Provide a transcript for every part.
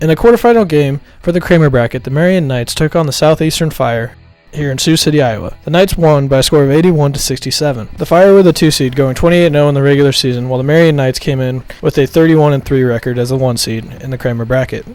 In the quarterfinal game for the Kramer bracket, the Marian Knights took on the Southeastern Fire here in Sioux City, Iowa. The Knights won by a score of 81-67. The Fire were the 2 seed, going 28-0 in the regular season, while the Marian Knights came in with a 31-3 record as the 1 seed in the Kramer bracket.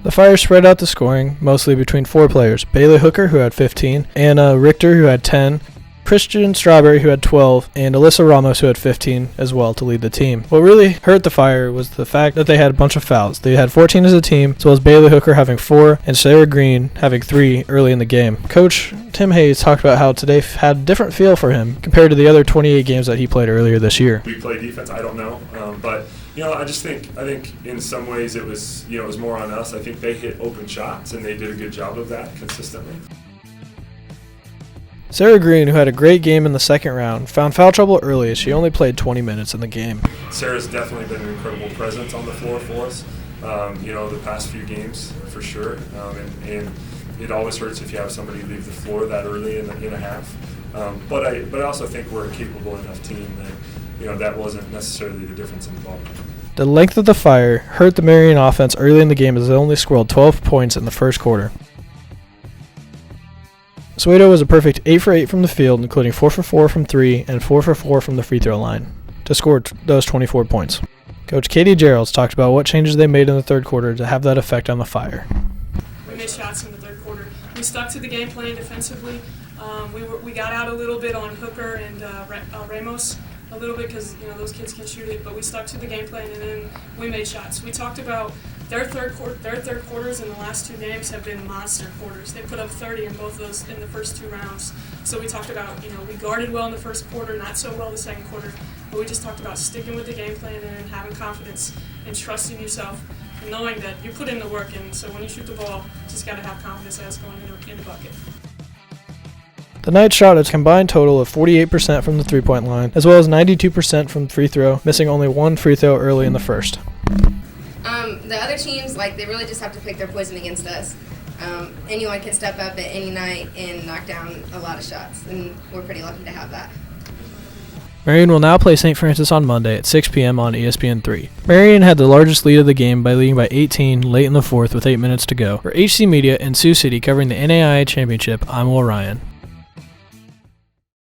The Fire spread out the scoring, mostly between 4 players: Bailey Hooker, who had 15, Anna Richter, who had 10, Christian Strawberry, who had 12, and Alyssa Ramos, who had 15 as well to lead the team. What really hurt the Fire was the fact that they had a bunch of fouls. They had 14 as a team, as well as Bailey Hooker having 4 and Sarah Green having 3 early in the game. Coach Tim Hayes talked about how today had a different feel for him compared to the other 28 games that he played earlier this year. We play defense, I don't know, but I think in some ways it was more on us. I think they hit open shots and they did a good job of that consistently. Sarah Green, who had a great game in the second round, found foul trouble early as she only played 20 minutes in the game. Sarah's definitely been an incredible presence on the floor for us, the past few games for sure, and it always hurts if you have somebody leave the floor that early in a half. But I also think we're a capable enough team that that wasn't necessarily the difference in the ball. The length of the Fire hurt the Marian offense early in the game as they only scored 12 points in the first quarter. Suedo was a perfect 8 for 8 from the field, including 4 for 4 from 3 and 4 for 4 from the free throw line, to score those 24 points. Coach Katie Geralds talked about what changes they made in the third quarter to have that effect on the Fire. We made shots in the third quarter. We stuck to the game plan defensively. We got out a little bit on Hooker and Ramos a little bit because those kids can shoot it, but we stuck to the game plan and then we made shots. We talked about their third quarters in the last 2 games have been monster quarters. They put up 30 in both those in the first 2 rounds. So we talked about we guarded well in the first quarter, not so well the second quarter, but we just talked about sticking with the game plan and having confidence and trusting yourself and knowing that you put in the work, and so when you shoot the ball, just got to have confidence that it's going in the bucket. The Knights shot a combined total of 48% from the three-point line, as well as 92% from free throw, missing only 1 free throw early in the first. The other teams, they really just have to pick their poison against us. Anyone can step up at any night and knock down a lot of shots, and we're pretty lucky to have that. Marian will now play St. Francis on Monday at 6 p.m. on ESPN3. Marian had the largest lead of the game by leading by 18 late in the fourth with 8 minutes to go. For HC Media in Sioux City covering the NAIA Championship, I'm Will Ryan.